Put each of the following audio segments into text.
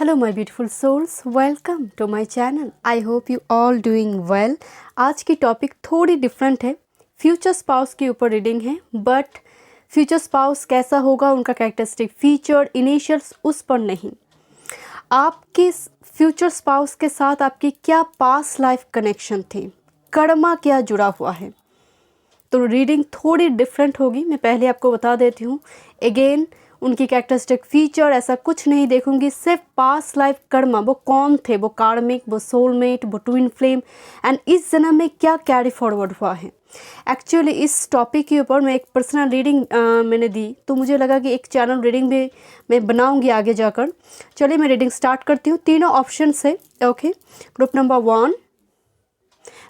Hello my beautiful souls, welcome to my channel. I hope you all doing well. आज की topic थोड़ी different है, future spouse के ऊपर रीडिंग है। बट फ्यूचर स्पाउस कैसा होगा, उनका कैरेक्टरिस्टिक फीचर, इनिशियल्स, उस पर नहीं। आपके फ्यूचर स्पाउस के साथ आपकी क्या पास्ट लाइफ कनेक्शन थी, कर्मा क्या जुड़ा हुआ है, तो रीडिंग थोड़ी डिफरेंट होगी। मैं पहले आपको बता देती हूँ। अगेन उनकी कैरेक्टरिस्टिक फीचर ऐसा कुछ नहीं देखूंगी, सिर्फ पास्ट लाइफ कर्मा, वो कौन थे, वो कार्मिक, वो सोलमेट, वो ट्विन फ्लेम, एंड इस जन्म में क्या कैरी फॉरवर्ड हुआ है। एक्चुअली इस टॉपिक के ऊपर मैं एक पर्सनल रीडिंग मैंने दी, तो मुझे लगा कि एक चैनल रीडिंग भी मैं बनाऊंगी आगे जाकर। चलिए मैं रीडिंग स्टार्ट करती हूँ। तीनों ऑप्शन है। ओके, ग्रुप नंबर 1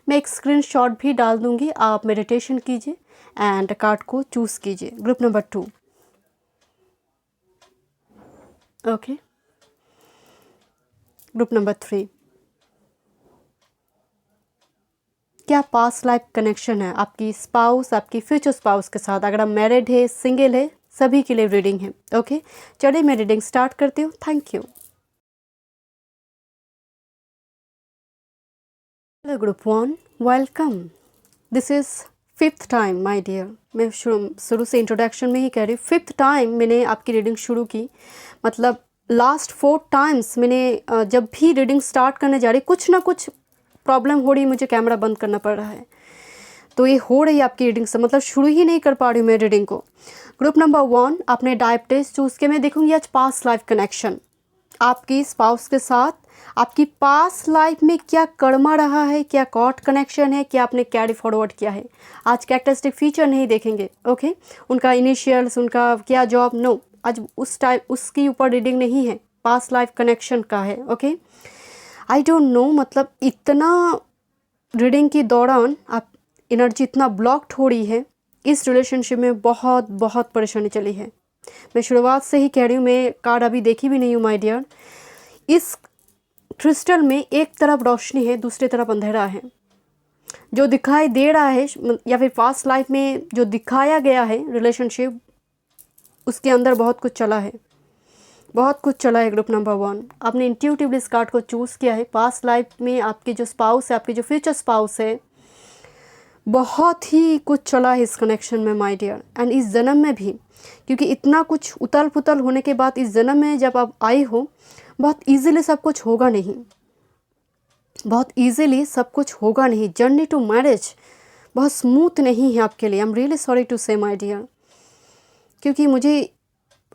मैं एक स्क्रीनशॉट भी डाल दूंगी, आप मेडिटेशन कीजिए एंड कार्ड को चूज़ कीजिए। Group number 2, okay, group number 3 क्या पास्ट लाइफ कनेक्शन है आपकी स्पाउस, आपकी फ्यूचर स्पाउस के साथ। अगर आप मैरिड है, सिंगल है, सभी के लिए रीडिंग है। ओके, चलिए मैं रीडिंग स्टार्ट करती हूँ। Thank you. Hello group 1, welcome. This is 5th time my dear. मैं शुरू से इंट्रोडक्शन में ही कह रही हूँ, 5th टाइम मैंने आपकी रीडिंग शुरू की। मतलब लास्ट 4 टाइम्स मैंने जब भी रीडिंग स्टार्ट करने जा रही, कुछ ना कुछ प्रॉब्लम हो रही, मुझे कैमरा बंद करना पड़ रहा है। तो ये हो रही है आपकी रीडिंग से, मतलब शुरू ही नहीं कर पा रही हूँ मैं रीडिंग को। ग्रुप नंबर 1 आपने डायबिटीज चूज़ के, मैं देखूँगी आज पास्ट लाइफ कनेक्शन आपकी स्पाउस के साथ। आपकी पास्ट लाइफ में क्या कर्मा रहा है, क्या कॉर्ड कनेक्शन है, क्या आपने कैरी फॉरवर्ड किया है। आज कैरेक्टरिस्टिक फीचर नहीं देखेंगे, ओके, उनका इनिशियल्स, उनका क्या जॉब, नो, आज उस टाइप उसकी ऊपर रीडिंग नहीं है, पास्ट लाइफ कनेक्शन का है। ओके, आई डोंट नो, मतलब इतना रीडिंग के दौरान आप एनर्जी इतना ब्लॉक्ड हो रही है, इस रिलेशनशिप में बहुत बहुत परेशानी चली है। मैं शुरुआत से ही कह रही हूँ, मैं कार्ड अभी देखी भी नहीं हूँ माय डियर। इस क्रिस्टल में एक तरफ रोशनी है, दूसरी तरफ अंधेरा है। जो दिखाई दे रहा है या फिर पास्ट लाइफ में जो दिखाया गया है रिलेशनशिप, उसके अंदर बहुत कुछ चला है, बहुत कुछ चला है। ग्रुप नंबर 1 आपने इंट्यूटिवली इस कार्ड को चूज़ किया है। पास्ट लाइफ में आपकी जो स्पाउस है, आपकी जो फ्यूचर स्पाउस है, बहुत ही कुछ चला है इस कनेक्शन में माय डियर। एंड इस जन्म में भी, क्योंकि इतना कुछ उतल पुतल होने के बाद इस जन्म में जब आप आई हो, बहुत इजीली सब कुछ होगा नहीं, बहुत इजीली सब कुछ होगा नहीं। जर्नी टू मैरिज बहुत स्मूथ नहीं है आपके लिए। I am really sorry to say my dear, क्योंकि मुझे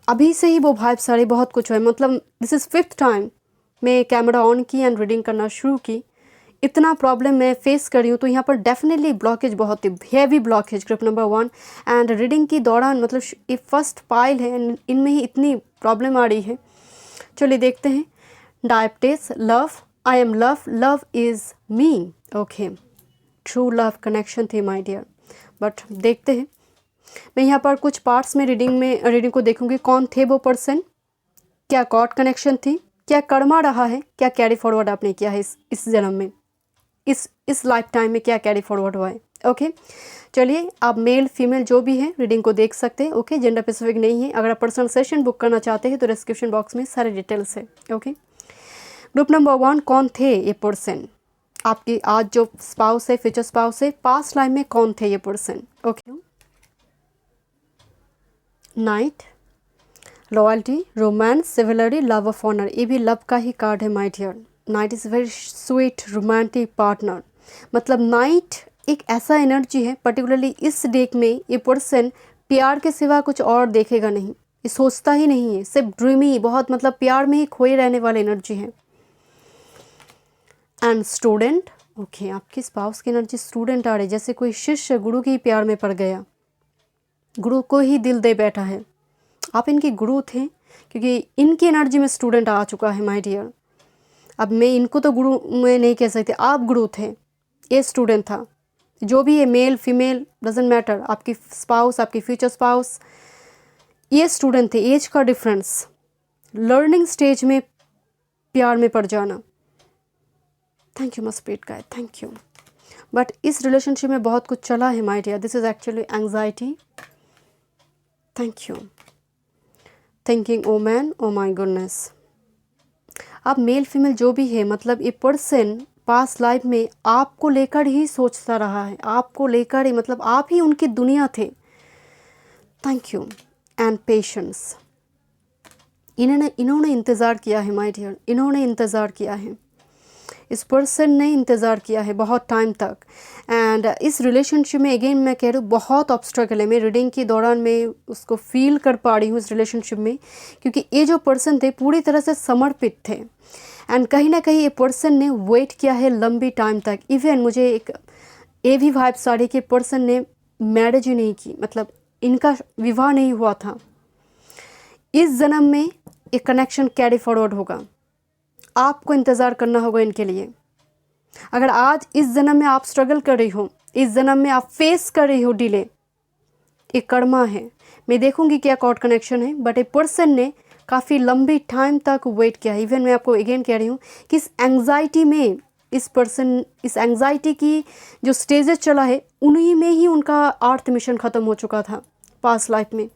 अभी से ही वो वाइब्स आ रही, बहुत कुछ है। मतलब दिस इज़ 5th टाइम मैं कैमरा ऑन की एंड रीडिंग करना शुरू की। इतना प्रॉब्लम मैं फेस कर रही हूँ, तो यहाँ पर डेफिनेटली ब्लॉकेज, बहुत ही heavy blockage. Group number 1 and reading की दौरान, मतलब ये फर्स्ट पाइल है, इनमें ही इतनी प्रॉब्लम आ रही है। चलिए देखते हैं। Diabetes, love, I am love, love is me. Okay, true love connection थी माय डियर। बट देखते हैं, मैं यहाँ पर कुछ पार्ट्स में रीडिंग को देखूंगी। कौन थे वो पर्सन, क्या कॉर्ड कनेक्शन थी, क्या कर्मा रहा है, क्या कैरी फॉरवर्ड आपने किया है इस जन्म में, इस लाइफ टाइम में क्या कैरी फॉरवर्ड हुआ है। ओके, चलिए आप मेल फीमेल जो भी है रीडिंग को देख सकते हैं। ओके, जेंडर स्पेसिफिक नहीं है। अगर आप पर्सनल सेशन बुक करना चाहते हैं तो डिस्क्रिप्शन बॉक्स में सारे डिटेल्स है। ओके, ग्रुप नंबर 1 कौन थे ये पर्सन, आपकी आज जो स्पाउस है, फ्यूचर स्पाउस है, पास्ट लाइफ में कौन थे ये person. Okay, knight, loyalty, romance, chivalry, love of honour, ये भी लव का ही कार्ड है my dear. Knight is very sweet romantic partner. मतलब नाइट एक ऐसा एनर्जी है, पर्टिकुलरली इस डेक में ये पर्सन प्यार के सिवा कुछ और देखेगा नहीं, ये सोचता ही नहीं है, सिर्फ ड्रीमी, बहुत मतलब प्यार में ही खोए रहने वाली एनर्जी है। एंड स्टूडेंट, ओके, आपकी स्पाउस की एनर्जी स्टूडेंट आ रही है, जैसे कोई शिष्य गुरु के प्यार में पड़ गया, गुरु को ही दिल दे बैठा है। आप इनके गुरु थे, क्योंकि इनकी एनर्जी में स्टूडेंट आ चुका है माय डियर। अब मैं इनको तो गुरु मैं नहीं कह सकती, आप गुरु थे, ये स्टूडेंट था। जो भी है, मेल फीमेल डजेंट मैटर, आपकी स्पाउस, आपकी फ्यूचर स्पाउस, ये स्टूडेंट थे। एज का डिफरेंस, लर्निंग स्टेज में प्यार में पड़ जाना। Thank you my spirit guide, thank you. But इस रिलेशनशिप में बहुत कुछ चला है my dear. This is actually anxiety. Thank you. Thinking, oh man, oh my goodness. अब मेल फीमेल जो भी है, मतलब ये पर्सन पास्ट लाइफ में आपको लेकर ही सोचता रहा है, आपको लेकर ही, मतलब आप ही उनकी दुनिया थे। Thank you and patience. इन्होंने इंतज़ार किया है माय डियर, इन्होंने इंतज़ार किया है, इस पर्सन ने इंतज़ार किया है बहुत टाइम तक। एंड इस रिलेशनशिप में अगेन मैं कह रही हूँ बहुत ऑब्स्ट्रगल है। मैं रीडिंग के दौरान मैं उसको फील कर पा रही हूँ इस रिलेशनशिप में, क्योंकि ये जो पर्सन थे पूरी तरह से समर्पित थे। एंड कहीं ना कहीं ये पर्सन ने वेट किया है लंबी टाइम तक। इवन मुझे एक ये भी वाइब्स आ रही कि पर्सन ने मैरिज ही नहीं की, मतलब इनका विवाह नहीं हुआ था। इस जन्म में एक कनेक्शन कैरी फॉरवर्ड होगा, आपको इंतज़ार करना होगा इनके लिए। अगर आज इस जन्म में आप स्ट्रगल कर रही हो, इस जन्म में आप फेस कर रही हो डिले, एक कर्मा है। मैं देखूंगी क्या कॉर्ड कनेक्शन है, बट ए पर्सन ने काफ़ी लंबी टाइम तक वेट किया। इवन मैं आपको अगेन कह रही हूँ कि इस एंग्जाइटी में इस पर्सन, इस एंग्जाइटी की जो स्टेजेस चला है उन्हीं में ही उनका अर्थ मिशन ख़त्म हो चुका था पास्ट लाइफ में।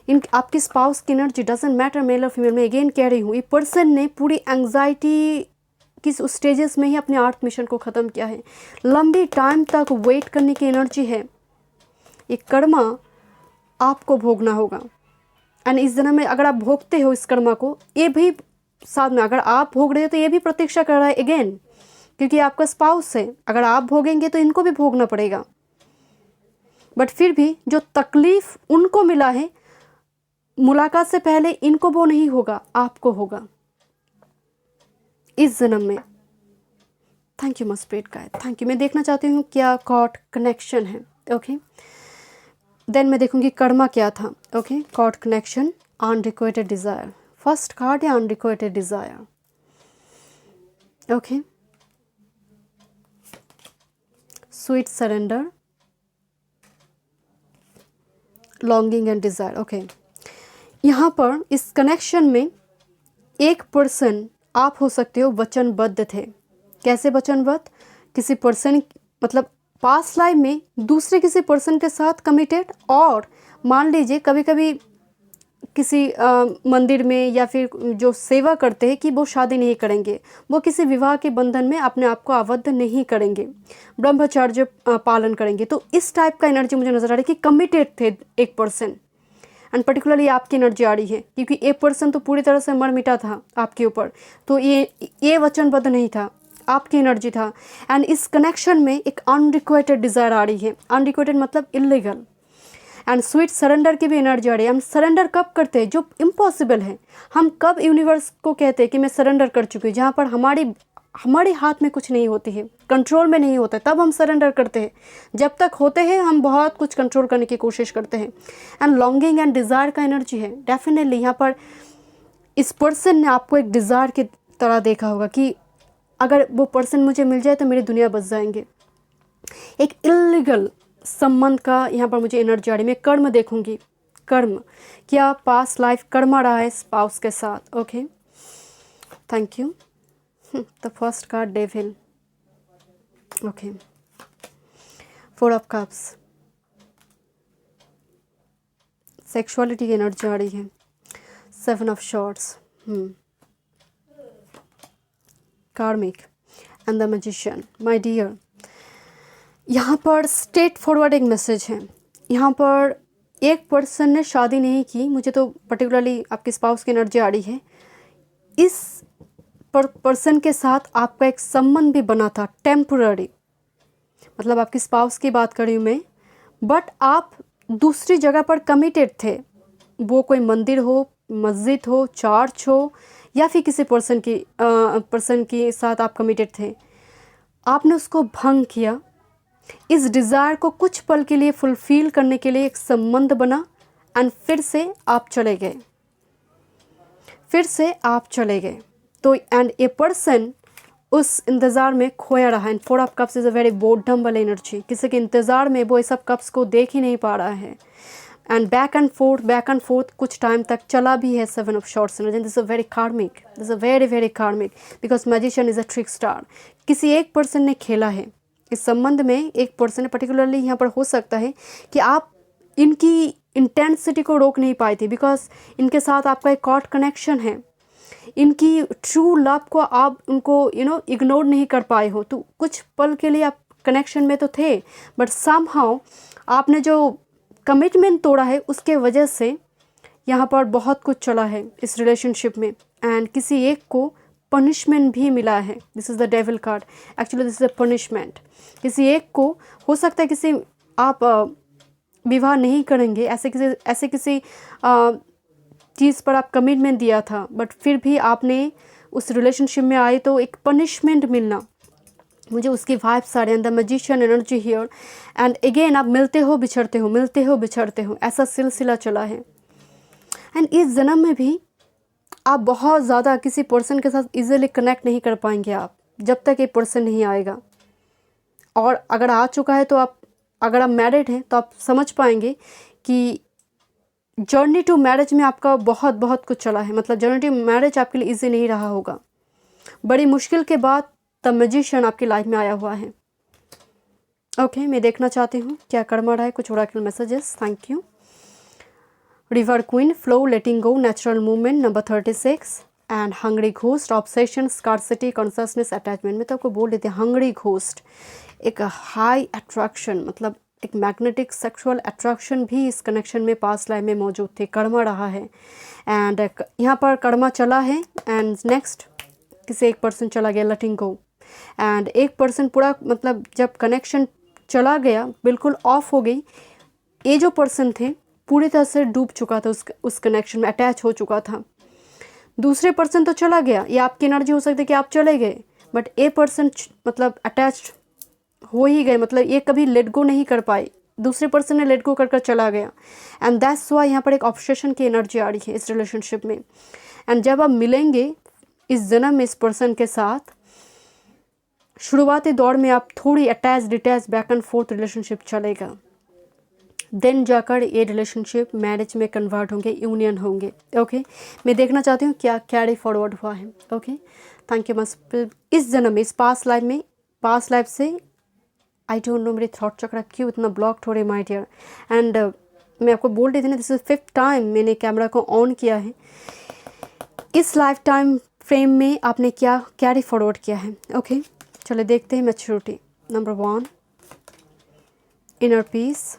इन आपकी स्पाउस की एनर्जी डजंट मैटर मेल और फीमेल, मैं अगेन कह रही हूँ ये पर्सन ने पूरी एंग्जाइटी की उस स्टेजेस में ही अपने अर्थ मिशन को ख़त्म किया है। लंबी टाइम तक वेट करने की एनर्जी है। ये कर्मा आपको भोगना होगा। एंड इस जन्म में अगर आप भोगते हो इस कर्मा को, ये भी साथ में अगर आप भोग रहे हो तो ये भी प्रतीक्षा कर रहा है अगेन, क्योंकि आपका स्पाउस है। अगर आप भोगेंगे तो इनको भी भोगना पड़ेगा। बट फिर भी जो तकलीफ उनको मिला है मुलाकात से पहले, इनको वो नहीं होगा, आपको होगा इस जन्म में। Thank you my spirit guide, thank you. मैं देखना चाहती हूँ क्या कॉर्ड कनेक्शन है। ओके, देन मैं देखूंगी कर्मा क्या था। Okay, cord connection, unrequited desire. First card है unrequited desire. Okay, sweet surrender, longing and desire. Okay, यहाँ पर इस कनेक्शन में एक पर्सन आप हो सकते हो वचनबद्ध थे। कैसे वचनबद्ध? किसी पर्सन, मतलब पास्ट लाइफ में दूसरे किसी पर्सन के साथ कमिटेड। और मान लीजिए कभी कभी किसी मंदिर में या फिर जो सेवा करते हैं कि वो शादी नहीं करेंगे, वो किसी विवाह के बंधन में अपने आप को आबद्ध नहीं करेंगे, ब्रह्मचर्य पालन करेंगे। तो इस टाइप का एनर्जी मुझे नज़र आ रही है कि कमिटेड थे एक पर्सन। एंड पर्टिकुलरली आपकी एनर्जी आ रही है क्योंकि ये पर्सन तो पूरी तरह से मर मिटा था आपके ऊपर, तो ये वचनबद्ध नहीं था, आपकी एनर्जी था। एंड इस कनेक्शन में एक अनरिक्वेटेड डिज़ायर आ रही है। अनरिक्वेटेड मतलब इलीगल। एंड स्वीट सरेंडर की भी एनर्जी आ रही है। हम सरेंडर कब करते हैं? जो इम्पॉसिबल है। हम कब यूनिवर्स को कहते हैं कि मैं सरेंडर कर चुकी हूँ, जहाँ पर हमारे हाथ में कुछ नहीं होती है, कंट्रोल में नहीं होता है, तब हम सरेंडर करते हैं। जब तक होते हैं हम बहुत कुछ कंट्रोल करने की कोशिश करते हैं। एंड लॉन्गिंग एंड डिज़ायर का एनर्जी है। डेफिनेटली यहाँ पर इस पर्सन ने आपको एक डिज़ायर की तरह देखा होगा कि अगर वो पर्सन मुझे मिल जाए तो मेरी दुनिया बच जाएंगे। एक इलीगल संबंध का यहाँ पर मुझे एनर्जी आ रही है। मैं कर्म देखूंगी, कर्म क्या पास्ट लाइफ कर्मा रहा है स्पाउस के साथ। Okay, thank you. The first card devil. Okay, four of cups, sexuality की एनर्जी आ रही है। Seven of swords, karmic and the magician. My dear, यहाँ पर स्ट्रेट फॉरवर्ड एक मैसेज है। यहाँ पर एक पर्सन ने शादी नहीं की, मुझे तो पर्टिकुलरली आपके स्पाउस की एनर्जी आ रही है। इस पर्सन के साथ आपका एक संबंध भी बना था टेम्पररी, मतलब आपकी स्पाउस की बात कर रही हूँ मैं। बट आप दूसरी जगह पर कमिटेड थे, वो कोई मंदिर हो, मस्जिद हो, चर्च हो, या फिर किसी पर्सन के साथ आप कमिटेड थे। आपने उसको भंग किया। इस डिज़ायर को कुछ पल के लिए फुलफिल करने के लिए एक संबंध बना एंड फिर से आप चले गए, फिर से आप चले गए। तो एंड ए पर्सन उस इंतज़ार में खोया रहा। And four of cups is a very boredom वाली एनर्जी। किसी के इंतज़ार में वो ये सब कप्स को देख ही नहीं पा रहा है। एंड बैक एंड फोर्थ कुछ टाइम तक चला भी है। Seven of swords energy, this is a very karmic, this is a very very karmic, because magician is a trickster. किसी एक पर्सन ने खेला है इस संबंध में। एक पर्सन पर्टिकुलरली यहाँ पर हो सकता है कि आप इनकी इंटेंसिटी को रोक नहीं पाई थी, बिकॉज इनके साथ आपका एक कॉर्ड कनेक्शन है। इनकी ट्रू लव को आप उनको इग्नोर नहीं कर पाए हो। तो कुछ पल के लिए आप कनेक्शन में तो थे, बट समहाउ आपने जो कमिटमेंट तोड़ा है उसके वजह से यहाँ पर बहुत कुछ चला है इस रिलेशनशिप में, एंड किसी एक को पनिशमेंट भी मिला है। This is the devil card, actually this is a punishment. किसी एक को हो सकता है किसी आप विवाह नहीं करेंगे, ऐसे किसी चीज़ पर आप कमिटमेंट दिया था, बट फिर भी आपने उस रिलेशनशिप में आए तो एक पनिशमेंट मिलना, मुझे उसकी वाइब्स आ रहे हैं। The magician energy here, and again आप मिलते हो बिछड़ते हो, मिलते हो बिछड़ते हो, ऐसा सिलसिला चला है। एंड इस जन्म में भी आप बहुत ज़्यादा किसी पर्सन के साथ इजीली कनेक्ट नहीं कर पाएंगे आप, जब तक ये पर्सन नहीं आएगा। और अगर आ चुका है तो आप, अगर आप मैरिड हैं तो आप समझ पाएंगे कि जर्नी टू मैरिज में आपका बहुत बहुत कुछ चला है। मतलब जर्नी टू मैरिज आपके लिए इजी नहीं रहा होगा। बड़ी मुश्किल के बाद द मैजिशियन आपकी लाइफ में आया हुआ है। ओके, मैं देखना चाहती हूँ क्या कर्मा रहा है, कुछ Oracle messages. Thank you. River queen, flow, letting go, natural movement, number 36, and hungry ghost, obsession, scarcity, consciousness, attachment. मैं तो आपको बोल रही थी हंग्री घोस्ट, एक हाई अट्रैक्शन, मतलब एक मैग्नेटिक सेक्सुअल अट्रैक्शन भी इस कनेक्शन में पास्ट लाइफ में मौजूद थे। कर्मा रहा है, एंड यहाँ पर कर्मा चला है, एंड नेक्स्ट किसी एक पर्सन चला गया, लेटिंग गो, एंड एक पर्सन पूरा, मतलब जब कनेक्शन चला गया, बिल्कुल ऑफ हो गई, ये जो पर्सन थे पूरी तरह से डूब चुका था उस कनेक्शन में, अटैच हो चुका था। दूसरे पर्सन तो चला गया, ये आपकी एनर्जी हो सकती है कि आप चले गए, बट ये पर्सन मतलब अटैच्ड हो ही गए, मतलब ये कभी लेट गो नहीं कर पाए, दूसरे पर्सन ने लेट गो कर चला गया। एंड दैट्स व्हाई यहाँ पर एक ऑब्सेशन की एनर्जी आ रही है इस रिलेशनशिप में। एंड जब आप मिलेंगे इस जन्म में इस पर्सन के साथ, शुरुआती दौर में आप थोड़ी attach detach back and fourth relationship चलेगा, देन जाकर ये रिलेशनशिप मैरिज में कन्वर्ट होंगे, यूनियन होंगे। ओके, मैं देखना चाहती हूँ क्या कैरी फॉरवर्ड हुआ है। Okay, thank you much. इस जन्म में, इस पास्ट लाइफ में, पास्ट लाइफ से आई डोंट नो मेरे थॉट चक्रा क्यों इतना ब्लॉक्ड हो रहे माय डियर। एंड मैं आपको बोल रही थी ना, दिस इज 5th टाइम मैंने कैमरा को ऑन किया है। इस लाइफ टाइम फ्रेम में आपने क्या कैरी फॉरवर्ड किया है। ओके, चलो देखते हैं। Maturity, number 1, inner peace.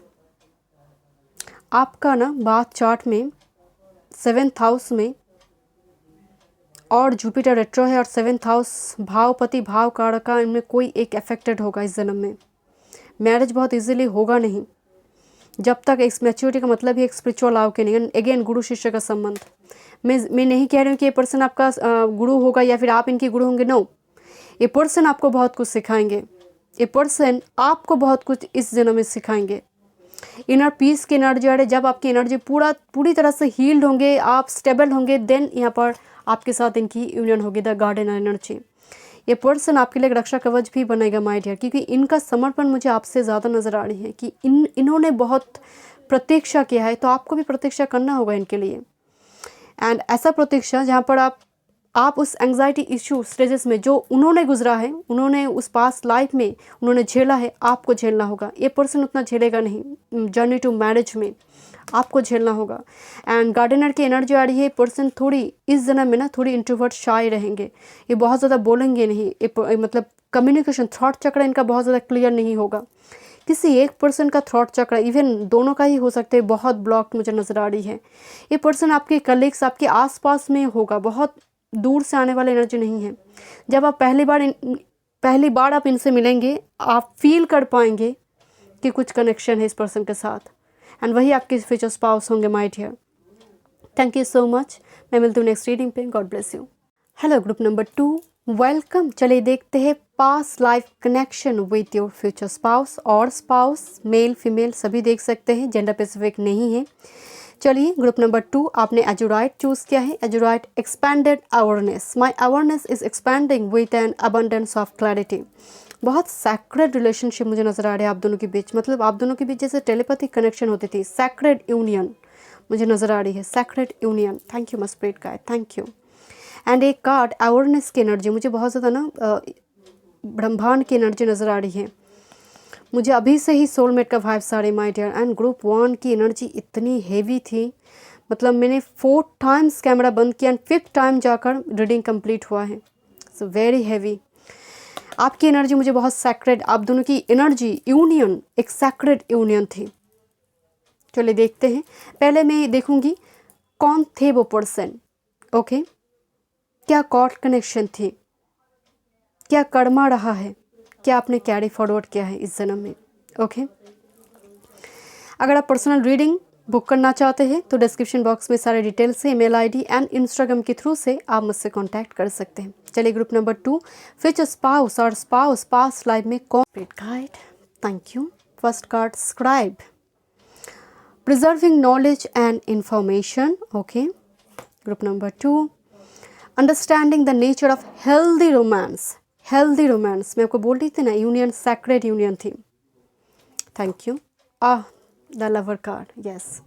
आपका ना बाथ चार्ट में 7th हाउस में और जुपिटर रेट्रो है, और 7th हाउस भावपति भाव कारका, इनमें कोई एक अफेक्टेड होगा इस जन्म में। मैरिज बहुत इजीली होगा नहीं जब तक एक मैच्योरिटी का मतलब ही एक स्पिरिचुअल लाव के नहीं। अगेन गुरु शिष्य का संबंध, मैं नहीं कह रही हूँ कि ये पर्सन आपका गुरु होगा या फिर आप इनके गुरु होंगे। नो, ये पर्सन आपको बहुत कुछ सिखाएंगे, ये पर्सन आपको बहुत कुछ इस जन्म में सिखाएंगे। इनर पीस की एनर्जी आ रही है, जब आपकी एनर्जी पूरी तरह से हील्ड होंगे, आप स्टेबल होंगे, देन यहाँ पर आपके साथ इनकी यूनियन होगी, द गार्डन एनर्जी। ये पर्सन आपके लिए एक रक्षा कवच भी बनेगा माय डियर, क्योंकि इनका समर्पण मुझे आपसे ज़्यादा नज़र आ रही है कि इन्होंने बहुत प्रतीक्षा किया है, तो आपको भी प्रतीक्षा करना होगा इनके लिए। एंड ऐसा प्रतीक्षा जहाँ पर आप उस एंग्जाइटी इशू स्टेजेस में जो उन्होंने गुजरा है, उन्होंने उस पास्ट लाइफ में उन्होंने झेला है, आपको झेलना होगा। ये पर्सन उतना झेलेगा नहीं, जर्नी टू मैरिज में आपको झेलना होगा। एंड गार्डनर की एनर्जी आ रही है, पर्सन थोड़ी इस जन्म में ना थोड़ी इंट्रोवर्ट शाय रहेंगे, ये बहुत ज़्यादा बोलेंगे नहीं, ये मतलब कम्युनिकेशन थॉट चक्र इनका बहुत ज़्यादा क्लियर नहीं होगा। किसी एक पर्सन का थॉट चक्र, इवन दोनों का ही हो सकते हैं, बहुत ब्लॉक मुझे नज़र आ रही है। ये पर्सन आपके कलीग्स, आपके आसपास में होगा, बहुत दूर से आने वाली एनर्जी नहीं है। जब आप पहली बार आप इनसे मिलेंगे, आप फील कर पाएंगे कि कुछ कनेक्शन है इस पर्सन के साथ, एंड वही आपके फ्यूचर स्पाउस होंगे my dear. Thank you so much. मैं मिलती हूँ नेक्स्ट रीडिंग पे। God bless you. Hello group number 2, welcome. चलिए देखते हैं past life connection with your future spouse, और स्पाउस मेल फीमेल सभी देख सकते हैं, जेंडर स्पेसिफिक नहीं है। चलिए ग्रुप नंबर 2, आपने एजुराइट चूज़ किया है। Azurite, expanded awareness. My awareness is expanding with an abundance of clarity. बहुत सैक्रेड रिलेशनशिप मुझे नज़र आ रहा है आप दोनों के बीच, मतलब आप दोनों के बीच जैसे टेलीपैथिक कनेक्शन होती थी, सैक्रेड यूनियन मुझे नज़र आ रही है, sacred union. Thank you my spirit guide, thank you. And एक कार्ड अवेयरनेस की एनर्जी, मुझे बहुत ज़्यादा ना ब्रह्मांड की एनर्जी नज़र आ रही है, मुझे अभी से ही सोलमेट का वाइब्स आ रही माय डियर। एंड ग्रुप 1 की एनर्जी इतनी हेवी थी, मतलब मैंने 4 टाइम्स कैमरा बंद किया एंड 5th टाइम जाकर रीडिंग कंप्लीट हुआ है। So very heavy. आपकी एनर्जी मुझे बहुत सैक्रेड, आप दोनों की एनर्जी यूनियन एक सैक्रेड यूनियन थी। चलिए देखते हैं। पहले मैं देखूंगी कौन थे वो पर्सन। ओके, क्या कॉर्ड कनेक्शन थी, क्या कर्मा रहा है, क्या आपने कैरी फॉरवर्ड किया है इस जन्म में। ओके, अगर आप पर्सनल रीडिंग बुक करना चाहते हैं तो डिस्क्रिप्शन बॉक्स में सारे डिटेल्स से ईमेल आईडी एंड इंस्टाग्राम के थ्रू से आप मुझसे कांटेक्ट कर सकते हैं। चलिए ग्रुप नंबर 2, फ्यूचर स्पाउस और स्पाउस पास्ट लाइफ में कौन guide. Thank you. First card scribe, preserving knowledge and information. Okay, group number 2, understanding the nature of healthy romance. Healthy romance मैं आपको बोल रही थी ना, यूनियन सैक्रेड यूनियन थी। Thank you. The lover card, yes,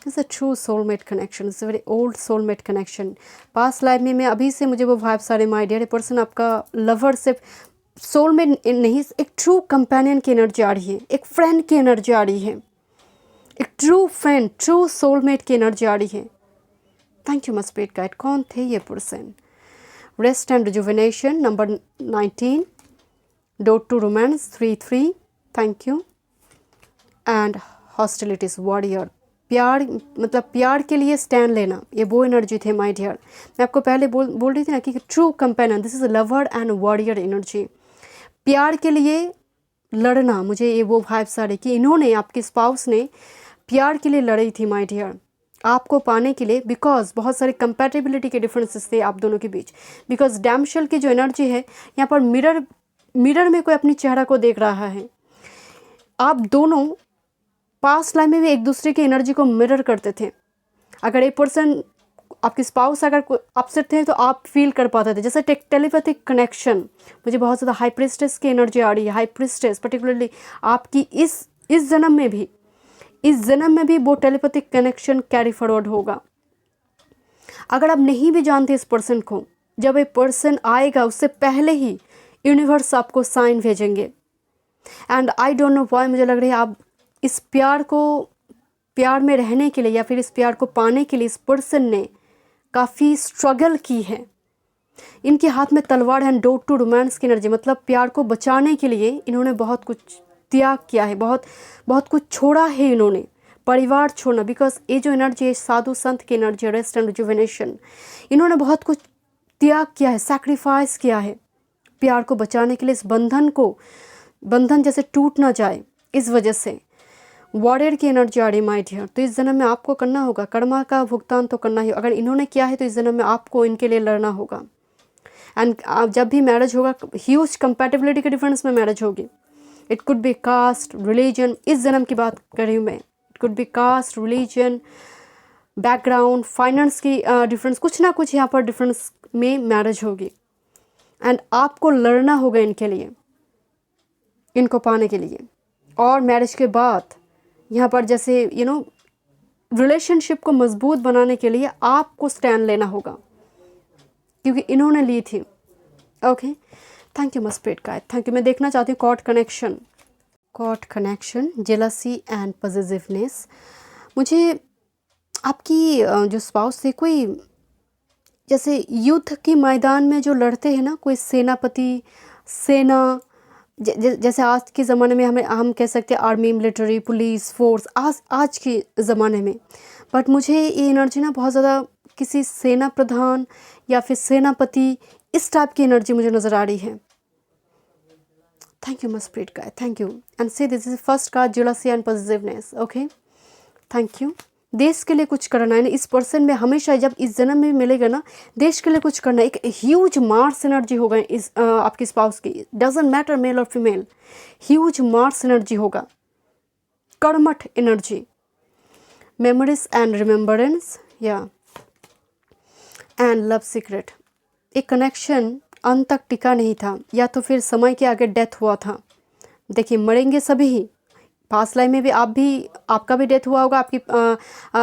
it's a true soulmate connection, it's a very old soulmate connection. Past life में मैं अभी से मुझे वो वाइब्स आ रहे, माय डियर पर्सन आपका लवर सिर्फ सोलमेट नहीं, एक ट्रू कंपेनियन की एनर्जी आ रही है, एक फ्रेंड की एनर्जी आ रही है, एक ट्रू फ्रेंड, ट्रू सोलमेट की एनर्जी आ रही है। Thank you must spirit guide. कौन थे ये person? Rest and rejuvenation number 19, door to romance 3-3, thank you. And hostilities warrior, प्यार मतलब प्यार के लिए स्टैंड लेना, ये वो एनर्जी थे माय डियर। मैं आपको पहले बोल रही थी ना कि true companion, this is lover and warrior energy. प्यार के लिए लड़ना, मुझे ये वो वाइब्स आ रही कि इन्होंने, आपके स्पाउस ने प्यार के लिए लड़ी थी माय डियर, आपको पाने के लिए। बिकॉज बहुत सारे कंपैटिबिलिटी के डिफरेंसेस थे आप दोनों के बीच। बिकॉज डैमशल की जो एनर्जी है यहाँ पर मिरर में कोई अपनी चेहरा को देख रहा है। आप दोनों पास्ट लाइफ में भी एक दूसरे की एनर्जी को मिरर करते थे। अगर एक पर्सन, आपके स्पाउस अगर अपसेट थे तो आप फील कर पाते थे, जैसे टेलीपैथिक कनेक्शन। मुझे बहुत ज़्यादा हाई प्रिस्टेस की एनर्जी आ रही है। हाई प्रिस्टेस पर्टिकुलरली आपकी इस जन्म में भी वो टेलीपैथिक कनेक्शन कैरी फॉरवर्ड होगा। अगर आप नहीं भी जानते इस पर्सन को, जब एक पर्सन आएगा उससे पहले ही यूनिवर्स आपको साइन भेजेंगे। And I don't know why, मुझे लग रहा है आप इस प्यार में रहने के लिए या फिर इस प्यार को पाने के लिए इस पर्सन ने काफ़ी स्ट्रगल की है। इनके हाथ में तलवार है, डोर टू रोमांस की एनर्जी, मतलब प्यार को बचाने के लिए इन्होंने बहुत कुछ त्याग किया है, बहुत कुछ छोड़ा है इन्होंने, परिवार छोड़ना। बिकॉज ये जो एनर्जी है साधु संत की एनर्जी, रेस्ट एंड रिजुविनेशन, इन्होंने बहुत कुछ त्याग किया है, सैक्रिफाइस किया है प्यार को बचाने के लिए। इस बंधन जैसे टूट ना जाए, इस वजह से वॉरियर की एनर्जी आ रही माय डियर। तो इस जन्म में आपको करना होगा, कर्मा का भुगतान तो करना ही। अगर इन्होंने किया है तो इस जन्म में आपको इनके लिए लड़ना होगा। एंड जब भी मैरिज होगा, ह्यूज कंपैटिबिलिटी के डिफरेंस में मैरिज होगी। It could be caste, religion, इस जन्म की बात कर रही हूँ मैं। It could be caste, religion, background, finance की डिफरेंस, कुछ ना कुछ यहाँ पर डिफरेंस में मैरिज होगी। एंड आपको लड़ना होगा इनके लिए, इनको पाने के लिए। और मैरिज के बाद यहाँ पर जैसे रिलेशनशिप को मजबूत बनाने के लिए आपको स्टैंड लेना होगा, क्योंकि इन्होंने ली थी। Okay, thank you my spirit guide, thank you. मैं देखना चाहती हूँ cord connection, jealousy and positiveness. मुझे आपकी जो स्पाउस थे, कोई जैसे युद्ध के मैदान में जो लड़ते हैं ना, कोई सेनापति, सेना, जैसे आज के ज़माने में हम कह सकते हैं आर्मी, मिलिट्री, पुलिस फोर्स, आज के ज़माने में। बट मुझे ये एनर्जी ना बहुत ज़्यादा किसी सेना प्रधान या फिर सेनापति, इस टाइप की एनर्जी मुझे नज़र आ रही है। Thank you must spirit guide, thank you. And से this is first card, jealousy and positiveness. Okay, thank you. देश के लिए कुछ करना है ना इस पर्सन में, हमेशा जब इस जन्म में मिलेगा ना, देश के लिए कुछ करना है। एक ह्यूज मार्स एनर्जी होगा इस आपके स्पाउस की, डजंट मैटर मेल और फीमेल, ह्यूज मार्स एनर्जी होगा, कर्मठ एनर्जी, मेमोरीज एंड रिमेम्बरेंस, या एंड लव सीक्रेट। एक कनेक्शन अंत तक टिका नहीं था, या तो फिर समय के आगे डेथ हुआ था। देखिए, मरेंगे सभी ही, पास्ट लाइफ में भी आपका भी डेथ हुआ होगा, आपकी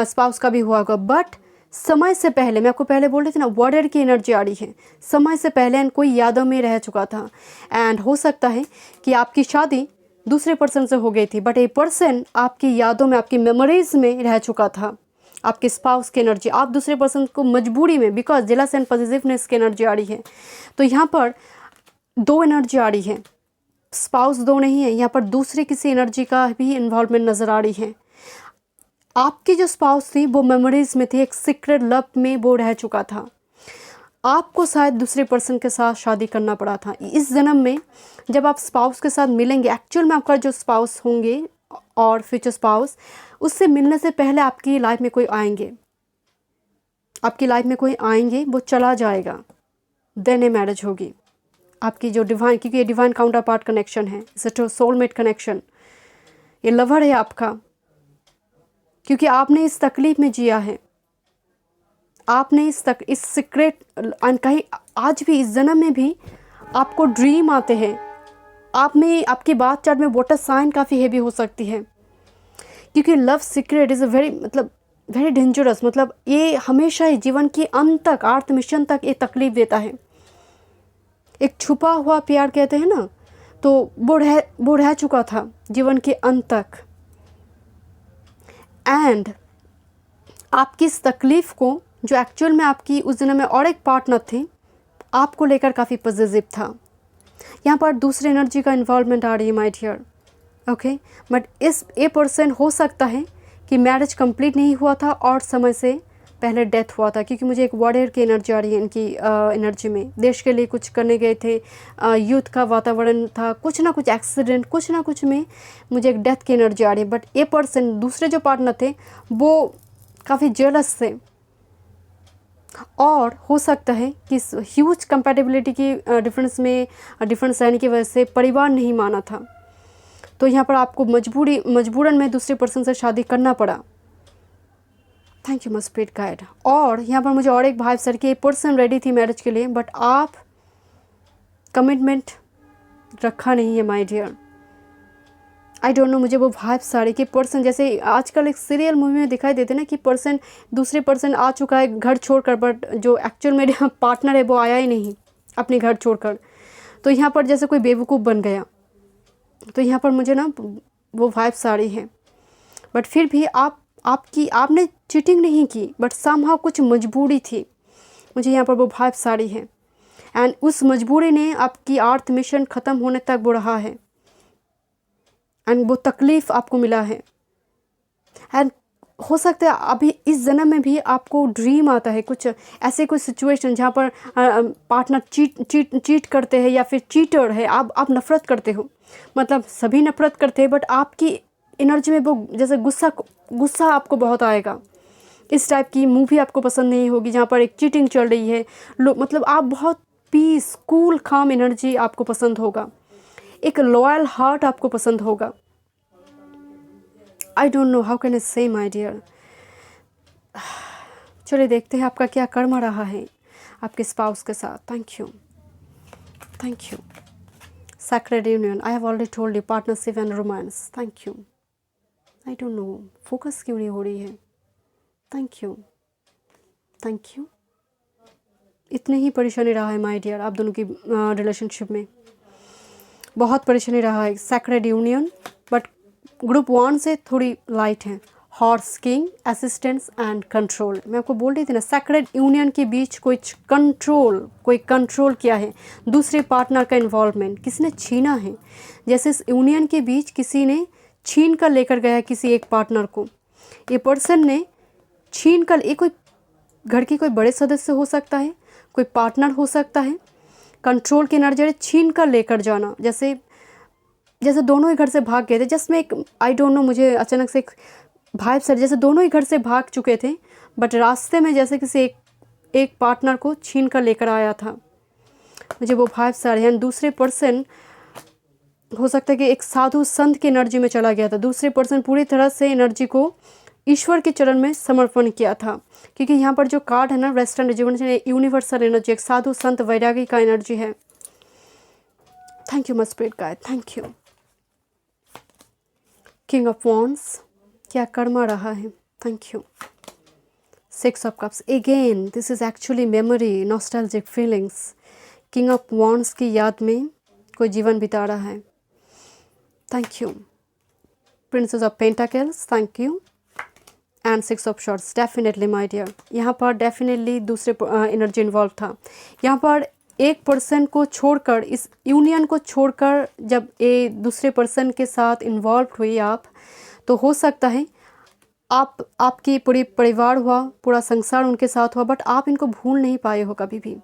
स्पाउस का भी हुआ होगा। बट समय से पहले, मैं आपको पहले बोल रही थी ना, वॉरियर की एनर्जी आ रही है, समय से पहले एंड कोई यादों में रह चुका था। एंड हो सकता है कि आपकी शादी दूसरे पर्सन से हो गई थी, बट ये पर्सन आपकी यादों में, आपकी मेमोरीज में रह चुका था। आपके स्पाउस की एनर्जी, आप दूसरे पर्सन को मजबूरी में, बिकॉज जेलस एंड पॉजिटिवनेस की एनर्जी आ रही है। तो यहाँ पर दो एनर्जी आ रही है, स्पाउस दो नहीं है, यहाँ पर दूसरे किसी एनर्जी का भी इन्वॉल्वमेंट नज़र आ रही है। आपकी जो स्पाउस थी वो मेमोरीज में थी, एक सीक्रेट लव में वो रह चुका था। आपको शायद दूसरे पर्सन के साथ शादी करना पड़ा था। इस जन्म में जब आप स्पाउस के साथ मिलेंगे, एक्चुअल में आपका जो स्पाउस होंगे और फ्यूचर स्पाउस, उससे मिलने से पहले आपकी लाइफ में कोई आएंगे, आपकी लाइफ में कोई आएंगे, वो चला जाएगा, देन ए मैरिज होगी आपकी जो डिवाइन, क्योंकि ये डिवाइन काउंटर पार्ट कनेक्शन है, इट्स सोलमेट कनेक्शन, ये लवर है आपका, क्योंकि आपने इस तकलीफ में जिया है, आपने इस सीक्रेट, कहीं आज भी इस जन्म में भी आपको ड्रीम आते हैं, आप में आपकी बात चार्ट में वाटर साइन काफ़ी हेवी हो सकती है, क्योंकि love secret is a very, मतलब वेरी डेंजरस, मतलब ये हमेशा ही जीवन के अंत तक, आर्थ मिशन तक ये तकलीफ देता है। एक छुपा हुआ प्यार कहते हैं ना, तो वो रह चुका था जीवन के अंत तक। एंड आपकी इस तकलीफ़ को, जो एक्चुअल में आपकी उस जन्म में और एक पार्टनर थे, आपको लेकर काफ़ी पॉजिटिव था। यहाँ पर दूसरे एनर्जी का इन्वॉल्वमेंट आ रही है माय डियर, ओके। बट ये पर्सन हो सकता है कि मैरिज कंप्लीट नहीं हुआ था और समय से पहले डेथ हुआ था, क्योंकि मुझे एक वॉरियर की एनर्जी आ रही है इनकी एनर्जी में। देश के लिए कुछ करने गए थे, युद्ध का वातावरण था, कुछ ना कुछ एक्सीडेंट, कुछ ना कुछ में मुझे एक डेथ की एनर्जी आ रही है। बट ये पर्सन, दूसरे जो पार्टनर थे, वो काफ़ी जेलस थे, और हो सकता है कि ह्यूज कंपैटिबिलिटी की डिफरेंस रहने की वजह से परिवार नहीं माना था, तो यहाँ पर आपको मजबूरन में दूसरे पर्सन से शादी करना पड़ा। Thank you my spirit guide. और यहाँ पर मुझे और एक भाई सर की पर्सन रेडी थी मैरिज के लिए, बट आप कमिटमेंट रखा नहीं है my dear. I don't know, मुझे वो भाई सारे के पर्सन, जैसे आजकल एक सीरियल मूवी में दिखाई देते ना कि पर्सन, दूसरे पर्सन आ चुका है घर छोड़कर, बट जो एक्चुअल मेरे पार्टनर है वो आया ही नहीं अपने घर छोड़कर, तो यहाँ पर जैसे कोई बेवकूफ़ बन गया। तो यहाँ पर मुझे ना वो वाइब्स आ रही हैं, बट फिर भी आपने चीटिंग नहीं की, बट समहाउ कुछ मजबूरी थी, मुझे यहाँ पर वो वाइब्स आ रही है। एंड उस मजबूरी ने आपकी अर्थ मिशन ख़त्म होने तक वो रहा है, एंड वो तकलीफ़ आपको मिला है। एंड हो सकता है अभी इस जन्म में भी आपको ड्रीम आता है, कुछ ऐसे कोई सिचुएशन जहाँ पर पार्टनर चीट करते हैं, या फिर चीटर है, आप नफ़रत करते हो, मतलब सभी नफ़रत करते हैं, बट आपकी एनर्जी में वो जैसे गुस्सा आपको बहुत आएगा। इस टाइप की मूवी आपको पसंद नहीं होगी जहाँ पर एक चीटिंग चल रही है, मतलब आप बहुत पीस, कूल, काम एनर्जी आपको पसंद होगा, एक लॉयल हार्ट आपको पसंद होगा। आई don't know how can I से माई डियर। चलिए देखते हैं आपका क्या कर्म रहा है आपके स्पाउस के साथ। Thank you, thank you. Sacred union, I have already told you, partnership and romance. Thank you. I don't no focus क्यों नहीं हो रही है। Thank you, thank you. इतनी ही परेशानी रहा है माय डियर, आप दोनों की रिलेशनशिप में बहुत परेशानी रहा है। सैक्रेड यूनियन, बट ग्रुप 1 से थोड़ी लाइट है। Horse king, assistance and control. मैं आपको बोल रही थी ना, सैक्रेड यूनियन के बीच कोई कंट्रोल किया है, दूसरे पार्टनर का इन्वॉल्वमेंट किसने छीना है। जैसे इस यूनियन के बीच किसी ने छीन कर लेकर गया है किसी एक पार्टनर को, ये पर्सन ने छीन कर, ये कोई घर के कोई बड़े सदस्य हो सकता है, कोई पार्टनर हो सकता है। कंट्रोल की एनर्जी छीन कर लेकर जाना, जैसे दोनों ही घर से भाग गए थे। जिसमें एक, आई डोंट नो, मुझे अचानक से एक भाई सर, जैसे दोनों ही घर से भाग चुके थे, बट रास्ते में जैसे किसी एक पार्टनर को छीन कर लेकर आया था, मुझे वो भाई सर हैं। दूसरे पर्सन हो सकता है कि एक साधु संत की एनर्जी में चला गया था। दूसरे पर्सन पूरी तरह से एनर्जी को ईश्वर के चरण में समर्पण किया था, क्योंकि यहाँ पर जो कार्ड है ना, वेस्टर्न रिजुवेनेशन, यूनिवर्सल एनर्जी, एक साधु संत वैरागी का एनर्जी है। Thank you my spirit guide, thank you. King of wands, क्या कर्मा रहा है। Thank you. 6 of cups, again this is actually memory, nostalgic feelings. King of wands की याद में कोई जीवन बिता रहा है। Thank you. Princess of pentacles, thank you. And 6 of swords. Definitely my dear, यहाँ पर डेफिनेटली दूसरे एनर्जी इन्वॉल्व था। यहाँ पर एक पर्सन को छोड़कर, इस यूनियन को छोड़कर जब ये दूसरे पर्सन के साथ इन्वॉल्व हुई आप, तो हो सकता है आपकी पूरी परिवार हुआ, पूरा संसार उनके साथ हुआ, बट आप इनको भूल नहीं पाए हो कभी भी,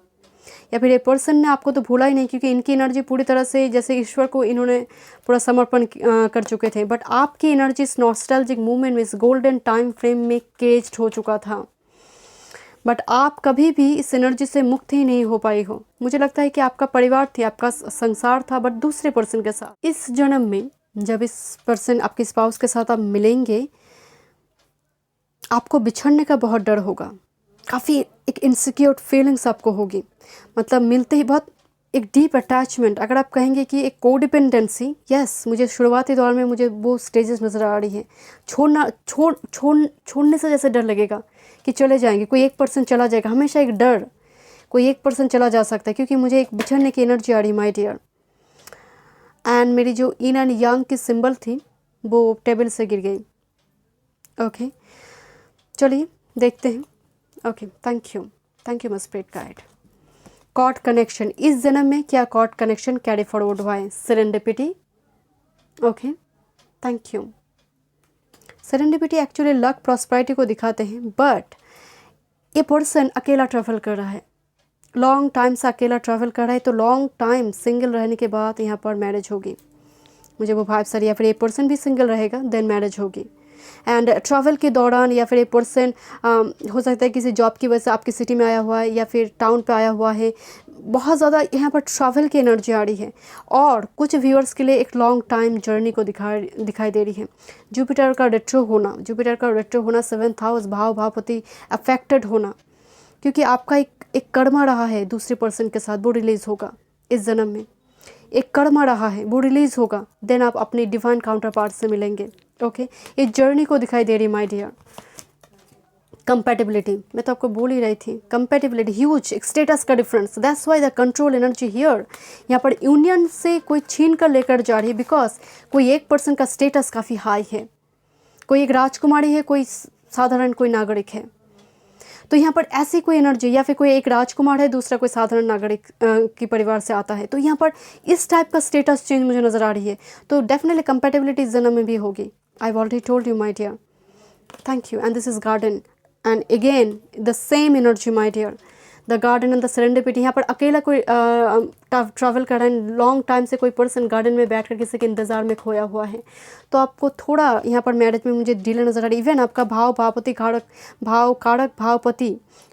या फिर ये पर्सन ने आपको तो भूला ही नहीं, क्योंकि इनकी एनर्जी पूरी तरह से जैसे ईश्वर को इन्होंने पूरा समर्पण कर चुके थे। बट आपकी एनर्जी इस नॉस्टैल्जिक मूवमेंट में, इस गोल्डन टाइम फ्रेम में केज्ड हो चुका था, बट आप कभी भी इस एनर्जी से मुक्त ही नहीं हो पाई हो। मुझे लगता है कि आपका परिवार थी, आपका संसार था, बट दूसरे पर्सन के साथ। इस जन्म में जब इस पर्सन, आपके स्पाउस के साथ आप मिलेंगे, आपको बिछड़ने का बहुत डर होगा, काफ़ी एक इनसिक्योर फीलिंग्स आपको होगी, मतलब मिलते ही बहुत एक डीप अटैचमेंट। अगर आप कहेंगे कि एक कोडिपेंडेंसी, यस, मुझे शुरुआती दौर में मुझे वो स्टेजेस नज़र आ रही है। छोड़ने से जैसे डर लगेगा कि चले जाएंगे, कोई एक पर्सन चला जाएगा, हमेशा एक डर, कोई एक पर्सन चला जा सकता है, क्योंकि मुझे एक बिछड़ने की एनर्जी आ रही माय डियर। एंड मेरी जो इन एंड यांग की सिंबल थी वो टेबल से गिर गई। ओके, चलिए देखते हैं। Okay, thank you my spirit guide. Cord connection, इस जन्म में क्या कॉर्ड कनेक्शन कैरी फॉरवर्ड हुआ है? Serendipity. Okay, thank you. Serendipity actually luck, prosperity को दिखाते हैं, बट ये पर्सन अकेला ट्रैवल कर रहा है, लॉन्ग टाइम से अकेला ट्रैवल कर रहा है, तो लॉन्ग टाइम सिंगल रहने के बाद यहाँ पर मैरिज होगी, मुझे वो भाव सर, या फिर ये पर्सन भी सिंगल रहेगा देन मैरिज होगी। एंड ट्रैवल के दौरान, या फिर एक पर्सन हो सकता है किसी जॉब की वजह से आपकी सिटी में आया हुआ है, या फिर टाउन पे आया हुआ है, बहुत ज़्यादा यहाँ पर ट्रैवल की एनर्जी आ रही है। और कुछ व्यूअर्स के लिए एक लॉन्ग टाइम जर्नी को दिखाई दे रही है। जुपिटर का रेट्रो होना 7th हाउस, भावपति अफेक्टेड होना, क्योंकि आपका एक कर्मा रहा है दूसरे पर्सन के साथ, वो रिलीज़ होगा इस जन्म में। एक कर्मा रहा है, वो रिलीज़ होगा, देन आप अपनी डिवाइन काउंटर पार्ट से मिलेंगे। ओके, ये जर्नी को दिखाई दे रही माय डियर। कंपैटिबिलिटी, मैं तो आपको बोल ही रही थी, कंपैटिबिलिटी ह्यूज, एक स्टेटस का difference, that's why the control energy here. यहाँ पर यूनियन से कोई छीन कर लेकर जा रही है, बिकॉज कोई एक पर्सन का स्टेटस काफ़ी हाई है, कोई एक राजकुमारी है, कोई साधारण कोई नागरिक है। तो यहाँ पर ऐसी कोई एनर्जी, या फिर कोई एक राजकुमार है, दूसरा कोई साधारण नागरिक की परिवार से आता है, तो यहाँ पर इस टाइप का स्टेटस चेंज मुझे नज़र आ रही है। तो डेफिनेटली कंपैटिबिलिटी इस जन्म में भी होगी। I already told you my dear, thank you. And this is garden, and again the same energy my dear, the garden and the serendipity. यहाँ पर अकेला कोई ट्रैवल कर रहा है, लॉन्ग टाइम से कोई पर्सन गार्डन में बैठकर किसी के इंतज़ार में खोया हुआ है, तो आपको थोड़ा यहाँ पर मैरिज में मुझे डिले नज़र आ रही है। इवन आपका भावपति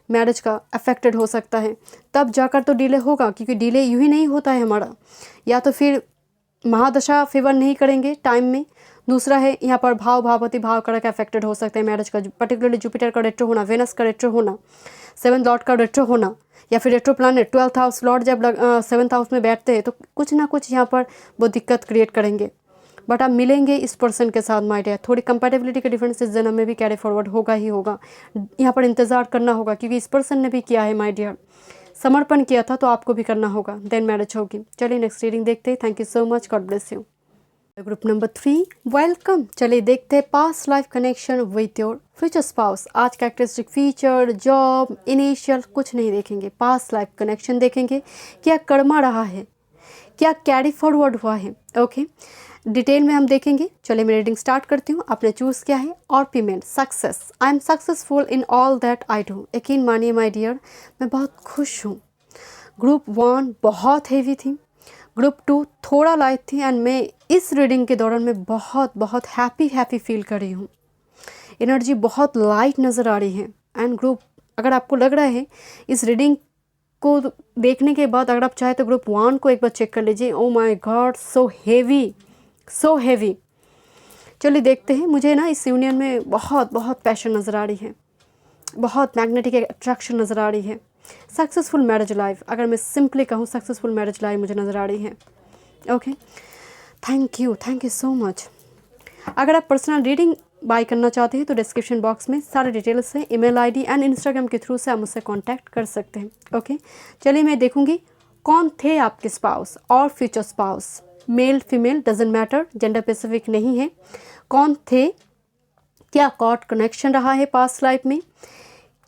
मैरिज का अफेक्टेड हो सकता है, तब जाकर तो डिले होगा, क्योंकि डिले यूँ ही नहीं होता है हमारा, या तो फिर महादशा फेवर नहीं करेंगे टाइम में, दूसरा है यहाँ पर भावपति भाव कारक अफेक्टेड हो सकते हैं मैरिज का, पर्टिकुलरली जुपिटर का रेट्रो होना, वेनस का रेट्रो होना, 7th लॉर्ड का रेट्रो होना, या फिर retro planet 12th house Lord जब 7th हाउस में बैठते हैं, तो कुछ ना कुछ यहाँ पर वो दिक्कत क्रिएट करेंगे। बट आप मिलेंगे इस पर्सन के साथ माय डियर। थोड़ी कंपैटिबिलिटी का डिफरेंस इस जन्म में भी कैरी फॉरवर्ड होगा ही होगा, यहाँ पर इंतज़ार करना होगा, क्योंकि इस पर्सन ने भी किया है माय डियर, समर्पण किया था, तो आपको भी करना होगा, देन मैरिज होगी। चलिए नेक्स्ट रीडिंग देखते हैं। Thank you so much, God bless you. Group number 3, welcome. चलिए देखते हैं past life connection with your future spouse. आज कैरेक्टरिस्टिक फीचर, जॉब, इनिशियल कुछ नहीं देखेंगे, पास्ट लाइफ कनेक्शन देखेंगे, क्या कर्मा रहा है, क्या कैरी फॉरवर्ड हुआ है। ओके, डिटेल में हम देखेंगे। चलिए मैं रीडिंग स्टार्ट करती हूँ। आपने चूज़ किया है orpiment, success. I am successful in all that I do. यकीन मानिए माय डियर, मैं बहुत खुश हूँ। ग्रुप 1 बहुत हेवी थी, ग्रुप 2 थोड़ा लाइट थी, एंड मैं इस रीडिंग के दौरान मैं बहुत हैप्पी फील कर रही हूँ। एनर्जी बहुत लाइट नज़र आ रही है। एंड ग्रुप, अगर आपको लग रहा है इस रीडिंग को देखने के बाद, अगर आप चाहे तो ग्रुप 1 को एक बार चेक कर लीजिए। Oh my God, so heavy. चलिए देखते हैं। मुझे ना इस यूनियन में बहुत पैशन नज़र आ रही है, बहुत मैग्नेटिक अट्रैक्शन नज़र आ रही है। सक्सेसफुल मैरिज लाइफ, अगर मैं सिंपली कहूँ, सक्सेसफुल मैरिज लाइफ मुझे नज़र आ रही है। Okay, thank you so much. अगर आप पर्सनल रीडिंग बाय करना चाहते हैं तो डिस्क्रिप्शन बॉक्स में सारे डिटेल्स हैं, ईमेल आईडी एंड इंस्टाग्राम के थ्रू से आप मुझसे कांटेक्ट कर सकते हैं। ओके, चलिए मैं देखूंगी कौन थे आपके स्पाउस और future spouse, male female doesn't matter, gender specific नहीं है। कौन थे, क्या कॉर्ड कनेक्शन रहा है पास्ट लाइफ में,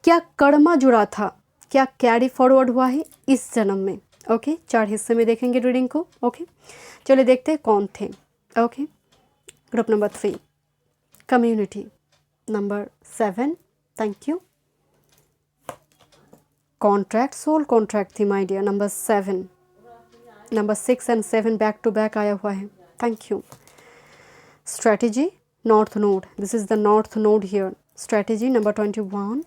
क्या कर्मा जुड़ा था, क्या कैरी फॉरवर्ड हुआ है इस जन्म में। ओके, 4 हिस्से में देखेंगे रीडिंग को। ओके, चलिए देखते हैं कौन थे। Okay, group number 3 community, number 7 thank you. Contract, soul contract थी my dear, number 7, number 6 and 7 back to back आया हुआ है, thank you. Strategy, north node, this is the north node here. Strategy number 21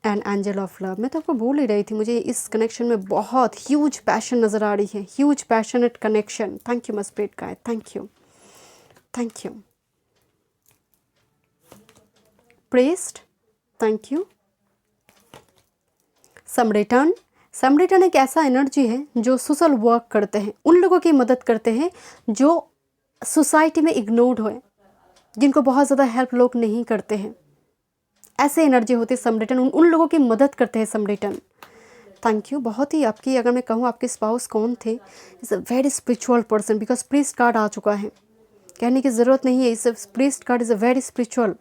and angel of love. मैं तो आपको बोल ही रही थी, मुझे इस कनेक्शन में बहुत ह्यूज पैशन नज़र आ रही है, huge passionate connection. Thank you my spirit guide, thank you, thank you. Priest, thank you. Samaritan, Samaritan एक ऐसा एनर्जी है जो सोशल वर्क करते हैं, उन लोगों की मदद करते हैं जो सोसाइटी में इग्नोर्ड हुए, जिनको बहुत ज़्यादा हेल्प लोग नहीं करते हैं, ऐसे एनर्जी होती है समरिटर्न, उन लोगों की मदद करते हैं समरिटर्न। Thank you. बहुत ही आपकी, अगर मैं कहूँ आपके स्पाउस कौन थे, is a very spiritual person, because priest card आ चुका है, कहने की ज़रूरत नहीं है, इस priest card is a very spiritual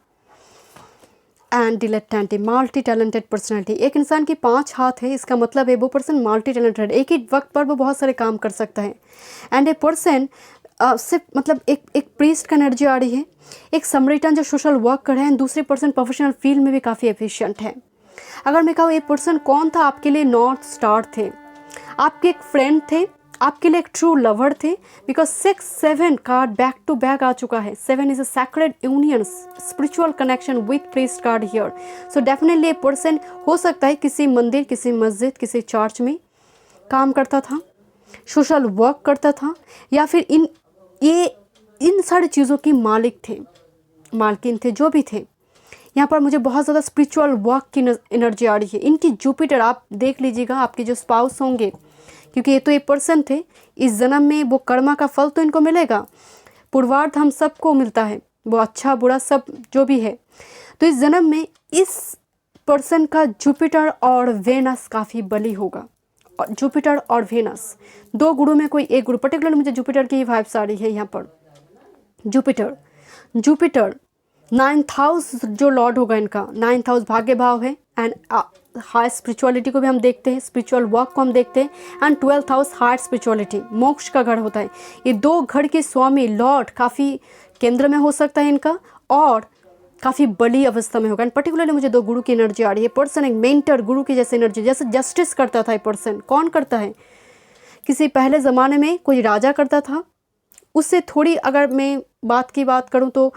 and dilettante, multi talented personality. एक इंसान की 5 हाथ है, इसका मतलब है वो पर्सन मल्टी टैलेंटेड, एक ही वक्त पर वो बहुत सारे काम कर सकता है। एंड ए पर्सन सिर्फ मतलब एक प्रीस्ट का एनर्जी आ रही है, एक समरिटन जो सोशल वर्क कर रहे हैं, दूसरे पर्सन प्रोफेशनल फील्ड में भी काफ़ी एफिशिएंट है। अगर मैं कहूँ ये पर्सन कौन था आपके लिए, नॉर्थ स्टार थे, आपके एक फ्रेंड थे, आपके लिए एक ट्रू लवर थे, because 6-7 card back to back आ चुका है। 7 is a sacred union, spiritual connection with priest card here. So definitely ये पर्सन हो सकता है किसी मंदिर, किसी मस्जिद, किसी चर्च में काम करता था, सोशल वर्क करता था, या फिर इन सारी चीज़ों की मालिक थे, मालकिन थे, जो भी थे। यहाँ पर मुझे बहुत ज़्यादा स्पिरिचुअल वर्क की एनर्जी आ रही है। इनकी जुपिटर आप देख लीजिएगा, आपके जो स्पाउस होंगे, क्योंकि ये तो एक पर्सन थे, इस जन्म में वो कर्मा का फल तो इनको मिलेगा, पूर्वार्ध हम सबको मिलता है, वो अच्छा बुरा सब जो भी है। तो इस जन्म में इस पर्सन का जुपिटर और वेनस काफ़ी बली होगा। जुपिटर और वेनस 2 गुरु में कोई एक गुरु, पर्टिकुलर मुझे जुपिटर की ही वाइब्स आ रही है यहाँ पर। जुपिटर 9th हाउस जो लॉर्ड होगा इनका, 9th हाउस भाग्य भाव है, एंड हाई स्पिरिचुअलिटी को भी हम देखते हैं, स्पिरिचुअल वर्क को हम देखते हैं, and 12th house heart spirituality, मोक्ष का घर होता है। ये 2 घर के स्वामी लॉर्ड काफ़ी केंद्र में हो सकता है इनका, और काफ़ी बड़ी अवस्था में होगा। एंड पर्टिकुलरली मुझे 2 गुरु की एनर्जी आ रही है। पर्सन एक मेंटर, गुरु की जैसे एनर्जी, जैसे जस्टिस करता था ये पर्सन। कौन करता है? किसी पहले ज़माने में कोई राजा करता था, उससे थोड़ी अगर मैं बात करूँ तो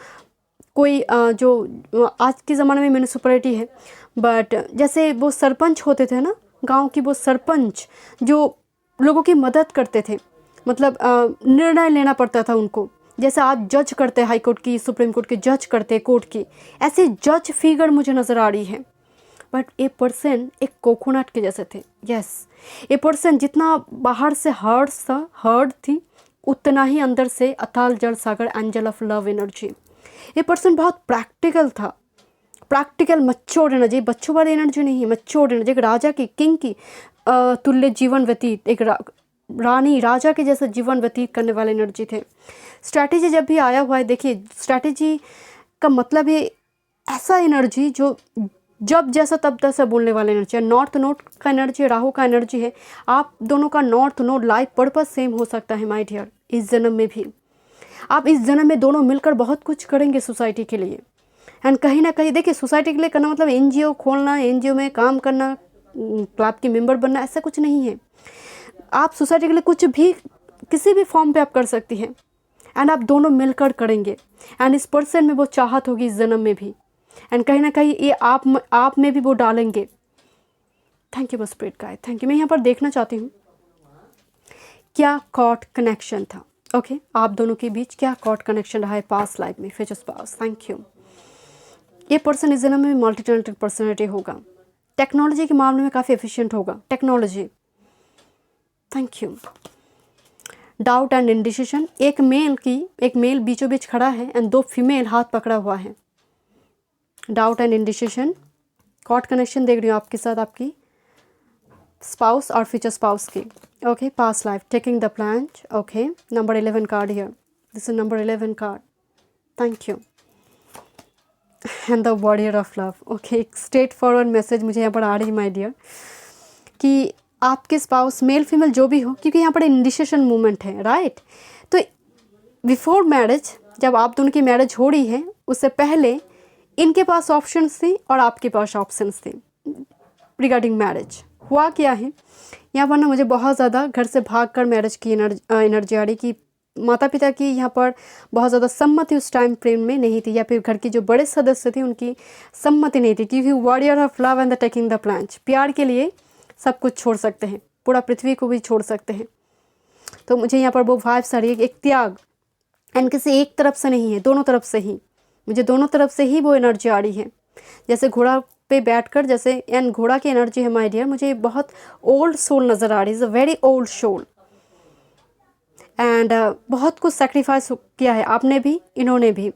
कोई जो आज के ज़माने में म्यूनिसिपैलिटी है, बट जैसे वो सरपंच होते थे ना गांव की, वो सरपंच जो लोगों की मदद करते थे, मतलब निर्णय लेना पड़ता था उनको, जैसे आज जज करते हैं, हाई कोर्ट की, सुप्रीम कोर्ट के जज करते हैं, कोर्ट की, ऐसे जज फिगर मुझे नज़र आ रही है। बट ये पर्सन एक कोकोनट के जैसे थे। यस, ये पर्सन जितना बाहर से हर्ड थी, उतना ही अंदर से अथाल जल सागर, एंजल ऑफ लव एनर्जी। ये पर्सन बहुत प्रैक्टिकल था, प्रैक्टिकल मच्योर्ड एनर्जी, बच्चों वाली एनर्जी नहीं है, मच्योर्ड एनर्जी, एक राजा की, किंग की तुल्य जीवन व्यतीत, एक रानी राजा के जैसा जीवन व्यतीत करने वाले एनर्जी थे। स्ट्रैटेजी जब भी आया हुआ है, देखिए स्ट्रैटेजी का मतलब है ऐसा एनर्जी जो जब जैसा तब तैसा बोलने वाला एनर्जी है। नॉर्थ नोड का एनर्जी, राहु का एनर्जी है। आप दोनों का north node life purpose same हो सकता है माय डियर, इस जन्म में भी। आप इस जन्म में दोनों मिलकर बहुत कुछ करेंगे सोसाइटी के लिए। एंड कहीं ना कहीं देखिए, सोसाइटी के लिए करना मतलब एनजीओ खोलना, एनजीओ में काम करना, क्लब के मेंबर बनना, ऐसा कुछ नहीं है। आप सोसाइटी के लिए कुछ भी, किसी भी फॉर्म पे आप कर सकती हैं, एंड आप दोनों मिलकर करेंगे। एंड इस पर्सन में वो चाहत होगी इस जन्म में भी, एंड कहीं ना कहीं ये आप में भी वो डालेंगे। थैंक यू बस स्पिरिट गाइड, थैंक यू। मैं यहाँ पर देखना चाहती हूँ क्या कॉर्ड कनेक्शन था। ओके, आप दोनों के बीच क्या कॉर्ड कनेक्शन रहा है पास्ट लाइफ में, फ्यूचर स्पाउस। Thank you. ये पर्सन इस जन्म में मल्टी टैलेंटेड पर्सनैलिटी होगा, टेक्नोलॉजी के मामले में काफ़ी एफिशिएंट होगा, technology. Thank you. Doubt and indecision, एक मेल बीचों बीच खड़ा है एंड 2 फीमेल हाथ पकड़ा हुआ है। Doubt and indecision, cord connection देख रही हूँ आपके साथ, आपकी स्पाउस और फ्यूचर स्पाउस की। Okay, past life, taking the plant. Okay, number 11 card here, this is number 11 card. Thank you. And the warrior of love. Okay, एक स्ट्रेट फॉरवर्ड मैसेज मुझे यहाँ पर आ रही माय डियर कि आपके स्पाउस मेल फीमेल जो भी हो, क्योंकि यहाँ पर इंडिसिशन मूवमेंट है, राइट। तो बिफोर मैरिज, जब आप दोनों की मैरिज हो रही है, उससे पहले इनके पास ऑप्शंस थे और आपके पास ऑप्शंस थे रिगार्डिंग मैरिज। हुआ क्या है यहाँ पर ना, मुझे बहुत ज़्यादा घर से भागकर मैरिज की एनर्जी आ रही कि माता पिता की यहाँ पर बहुत ज़्यादा सम्मति उस टाइम फ्रेम में नहीं थी, या फिर घर के जो बड़े सदस्य थे उनकी सम्मति नहीं थी, क्योंकि warrior of love and the taking the plunge, प्यार के लिए सब कुछ छोड़ सकते हैं, पूरा पृथ्वी को भी छोड़ सकते हैं। तो मुझे यहाँ पर वो वाइब्स आ रही है, एक त्याग, एंड किसी एक तरफ से नहीं है, दोनों तरफ से ही, मुझे दोनों तरफ से ही वो एनर्जी आ रही है। जैसे घोड़ा पे बैठकर, जैसे एंड घोड़ा की एनर्जी है माय डियर, मुझे बहुत ओल्ड सोल नज़र आ रही है, is a very old soul, and बहुत कुछ सेक्रीफाइस किया है आपने भी, इन्होंने भी,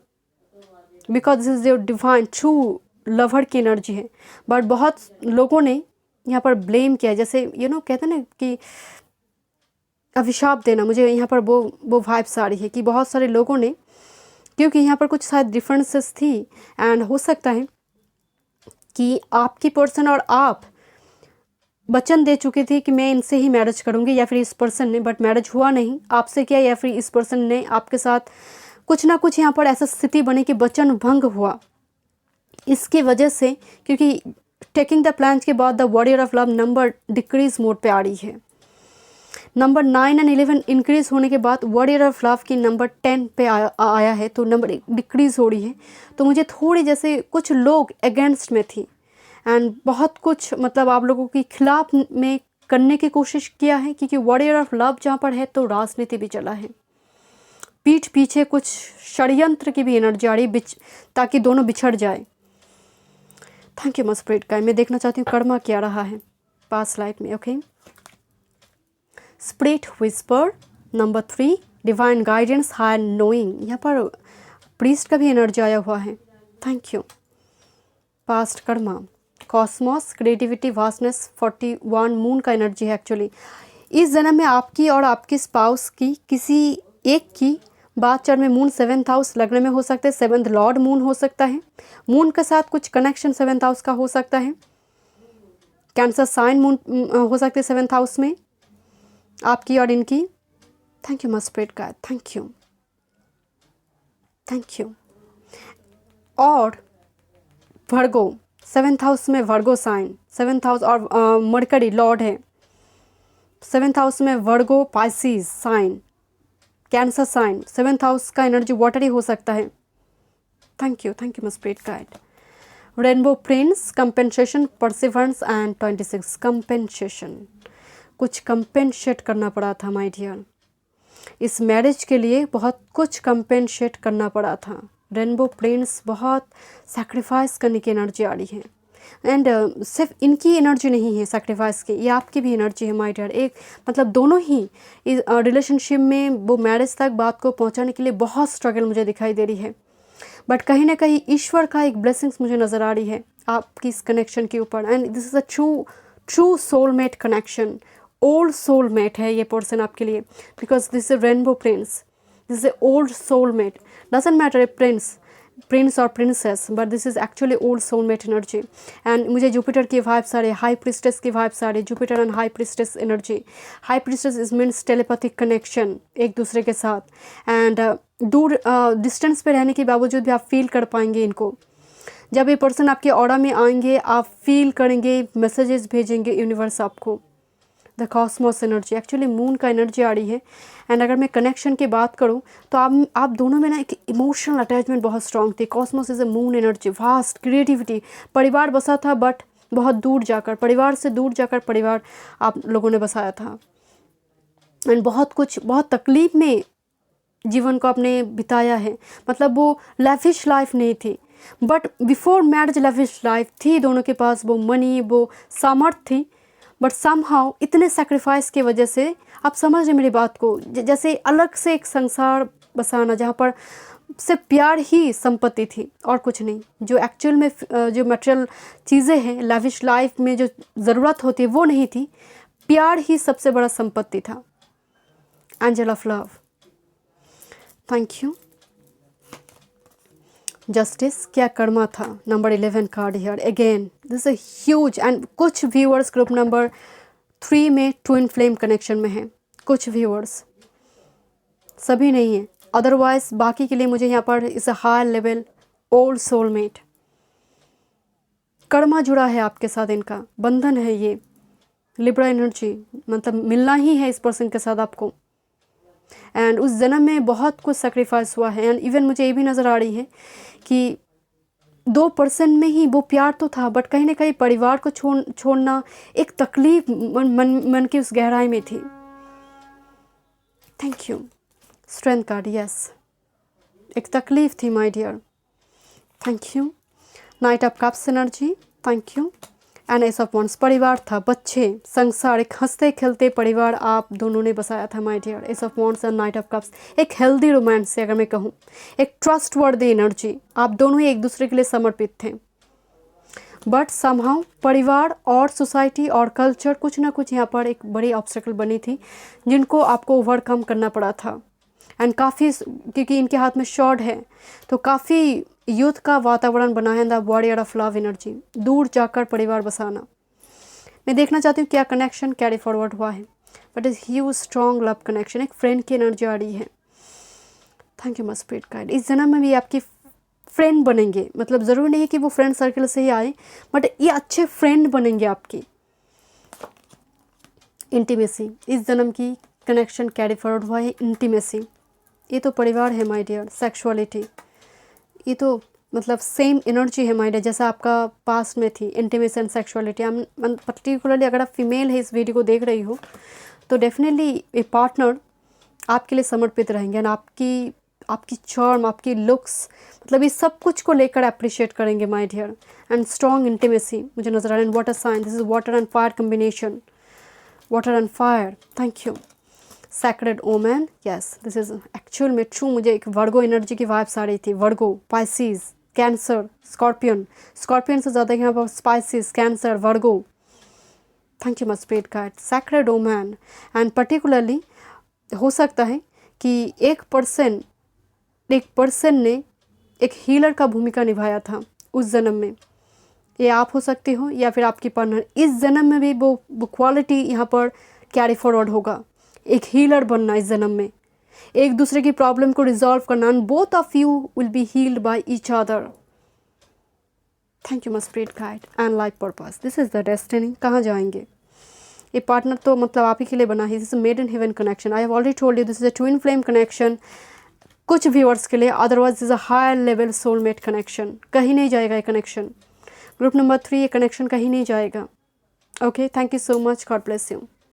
because this is your divine true lover की एनर्जी है। बट बहुत लोगों ने यहाँ पर ब्लेम किया है, जैसे कहते हैं ना कि अभिशाप देना, मुझे यहाँ पर वो वाइब्स आ रही है कि बहुत सारे लोगों ने, क्योंकि यहाँ पर कुछ शायद डिफरेंसेस थी, एंड हो सकता है कि आपकी पर्सन और आप वचन दे चुके थे कि मैं इनसे ही मैरिज करूँगी, या फिर इस पर्सन ने, बट मैरिज हुआ नहीं आपसे किया, या फिर इस पर्सन ने आपके साथ कुछ ना कुछ यहाँ पर ऐसा स्थिति बनी कि वचन भंग हुआ। इसकी वजह से, क्योंकि टेकिंग द प्लांस के बाद the warrior of love number decrease mode पे आ रही है, नंबर 9 एंड 11 इंक्रीज होने के बाद वॉरियर ऑफ लव की नंबर 10 पे आया है, तो नंबर डिक्रीज हो रही है। तो मुझे थोड़ी, जैसे कुछ लोग अगेंस्ट में थी, एंड बहुत कुछ मतलब आप लोगों के खिलाफ में करने की कोशिश किया है, क्योंकि वॉरियर ऑफ लव जहाँ पर है तो राजनीति भी चला है, पीठ पीछे कुछ षड्यंत्र की भी एनर्जी आ रही, ताकि दोनों बिछड़ जाए। थैंक यू मस्प्रिट का, मैं देखना चाहती हूँ कर्मा क्या रहा है पास्ट लाइफ में। Okay, spirit whisper number 3, divine guidance, higher knowing, यहाँ पर प्रीस्ट का भी एनर्जी आया हुआ है। Thank you. Past karma, cosmos, creativity, vastness, 41 moon का एनर्जी है। एक्चुअली इस जन्म में आपकी और आपके स्पाउस की किसी एक की बात चर में मून 7th हाउस लगने में हो सकते हैं, 7th लॉर्ड मून हो सकता है, मून के साथ कुछ कनेक्शन 7th हाउस का हो सकता है, कैंसर साइन मून हो सकते हैं 7th हाउस में आपकी और इनकी। थैंक यू मस्प्रिट का, थैंक यू, थैंक यू। और वर्गो 7th हाउस में, वर्गो साइन 7th हाउस, और मरकरी लॉर्ड है 7th हाउस में, Virgo Pisces sign, Cancer sign, 7th house का एनर्जी वाटरी हो सकता है। Thank you my spirit guide. Rainbow prince, compensation, perseverance and 26 compensation, कुछ कंपेंसेट करना पड़ा था माय डियर, इस मैरिज के लिए बहुत कुछ कंपेंसेट करना पड़ा था। रेनबो प्रिंस, बहुत सैक्रिफाइस करने की एनर्जी आ रही है, एंड सिर्फ इनकी एनर्जी नहीं है सैक्रिफाइस की, ये आपकी भी एनर्जी है माय डियर। एक मतलब दोनों ही रिलेशनशिप में वो मैरिज तक बात को पहुंचाने के लिए बहुत स्ट्रगल मुझे दिखाई दे रही है, बट कहीं ना कहीं ईश्वर का एक ब्लेसिंग्स मुझे नज़र आ रही है आपकी इस कनेक्शन के ऊपर, and this is a true soulmate connection, old soulmate है ये पर्सन आपके लिए, because this is rainbow prince, this is old soulmate, doesn't matter a prince और princess, but this is actually old soulmate energy. And मुझे Jupiter की vibes आ रही है, हाई प्रिस्टेस की वाइब्स आ रही है, Jupiter and high priestess energy. High priestess is means telepathic connection एक दूसरे के साथ, एंड दूर डिस्टेंस पे रहने के बावजूद भी आप फील कर पाएंगे इनको। जब ये पर्सन आपके ऑरा में आएंगे आप फील करेंगे, मैसेजेस भेजेंगे यूनिवर्स आपको। The Cosmos energy, actually moon का एनर्जी आ रही है, एंड अगर मैं कनेक्शन की बात करूं तो आप दोनों में ना एक इमोशनल अटैचमेंट बहुत स्ट्रॉन्ग थी। Cosmos is a moon energy, vast creativity, परिवार बसा था बट बहुत दूर जाकर, परिवार से दूर जाकर परिवार आप लोगों ने बसाया था, एंड बहुत कुछ, बहुत तकलीफ में जीवन को आपने बिताया है। मतलब वो लैविश लाइफ नहीं थी, but before marriage lavish life थी, दोनों के पास वो मनी, वो सामर्थ्य थी, बट समहाउ इतने सेक्रीफाइस की वजह से, आप समझ रहे मेरी बात को, जैसे अलग से एक संसार बसाना जहाँ पर सिर्फ प्यार ही संपत्ति थी और कुछ नहीं। जो एक्चुअल में जो मटेरियल चीज़ें हैं लैविश लाइफ में जो ज़रूरत होती है वो नहीं थी, प्यार ही सबसे बड़ा संपत्ति था। Angel of love, thank you. Justice, क्या कर्मा था। Number 11 card here again, this is huge. And कुछ व्यूअर्स ग्रुप नंबर 3 में ट्विन फ्लेम कनेक्शन में हैं, कुछ व्यूअर्स, सभी नहीं हैं, अदरवाइज बाकी के लिए मुझे यहाँ पर इस high level old soulmate, Karma जुड़ा है आपके साथ, इनका बंधन है ये, लिब्रा एनर्जी, मतलब मिलना ही है इस पर्सन के साथ आपको। एंड उस जन्म में बहुत कुछ सेक्रीफाइस हुआ है। एंड इवन मुझे ये भी नज़र आ रही है कि 2% में ही वो प्यार तो था, बट कहीं ना कहीं परिवार को छोड़ना एक तकलीफ मन की उस गहराई में थी। Thank you. Strength card, yes, एक तकलीफ थी my dear. Thank you. Knight of cups energy, thank you. And ace of wands, परिवार था, बच्चे, संसार, एक हंसते खेलते परिवार आप दोनों ने बसाया था my dear. Ace of wands and knight of cups, एक हेल्दी रोमांस से अगर मैं कहूँ, एक ट्रस्ट वर्दी एनर्जी, आप दोनों ही एक दूसरे के लिए समर्पित थे। बट समहाउ परिवार और सोसाइटी और कल्चर कुछ ना कुछ यहाँ पर एक बड़ी ऑब्स्टेकल बनी थी जिनको आपको ओवरकम करना पड़ा था। एंड काफ़ी, क्योंकि इनके हाथ में शॉर्ड है तो काफ़ी युद्ध का वातावरण बना है। The warrior of love energy, दूर जाकर परिवार बसाना। मैं देखना चाहती हूँ क्या कनेक्शन कैरी फॉरवर्ड हुआ है, but is huge strong love connection, एक फ्रेंड की एनर्जी आ रही है। Thank you my spirit guide. इस जन्म में भी आपकी फ्रेंड बनेंगे, मतलब ज़रूरी नहीं है कि वो फ्रेंड सर्कल से ही आए, बट ये अच्छे फ्रेंड बनेंगे आपकी। इंटीमेसी, इस जन्म की कनेक्शन कैरी फॉरवर्ड हुआ है, इंटीमेसी, ये तो परिवार है माय डियर। सेक्सुअलिटी, ये तो मतलब सेम एनर्जी है माय डियर, जैसा आपका पास्ट में थी, इंटीमेसी एंड सेक्सुअलिटी। पर्टिकुलरली अगर आप फीमेल है इस वीडियो को देख रही हो तो डेफिनेटली ए पार्टनर आपके लिए समर्पित रहेंगे। एंड आपकी चार्म, आपकी लुक्स, मतलब इस सब कुछ को लेकर अप्रिशिएट करेंगे my dear. And strong intimacy मुझे नजर आ रहा है। Water sign, this is water and fire combination, water and fire, thank you. Sacred omen, yes, this is actual में ट्रू। मुझे एक वर्गो एनर्जी की वाइब्स आ रही थी, Virgo, Pisces, Cancer, Scorpion, Scorpion से ज़्यादा यहाँ पर Pisces, Cancer, Virgo, thank you my spirit guide. Sacred omen, and particularly हो सकता है कि एक पर्सन ने एक हीलर का भूमिका निभाया था उस जन्म में। ये आप हो सकते हो या फिर आपकी पार्टनर। इस जन्म में भी वो क्वालिटी यहाँ पर कैरी फॉरवर्ड होगा, एक हीलर बनना इस जन्म में, एक दूसरे की प्रॉब्लम को रिजॉल्व करना, and both of you will be healed by each other. Thank you my spirit guide. And life purpose, this is the destiny, कहाँ जाएंगे ये पार्टनर, तो मतलब आप ही के लिए बना है। This is made in heaven connection, I have already told you, this is a twin flame connection कुछ व्यूअर्स के लिए, otherwise is a higher level soulmate connection. कहीं नहीं जाएगा ये कनेक्शन। ग्रुप नंबर 3, ये कनेक्शन कहीं नहीं जाएगा। Okay, thank you so much, God bless you.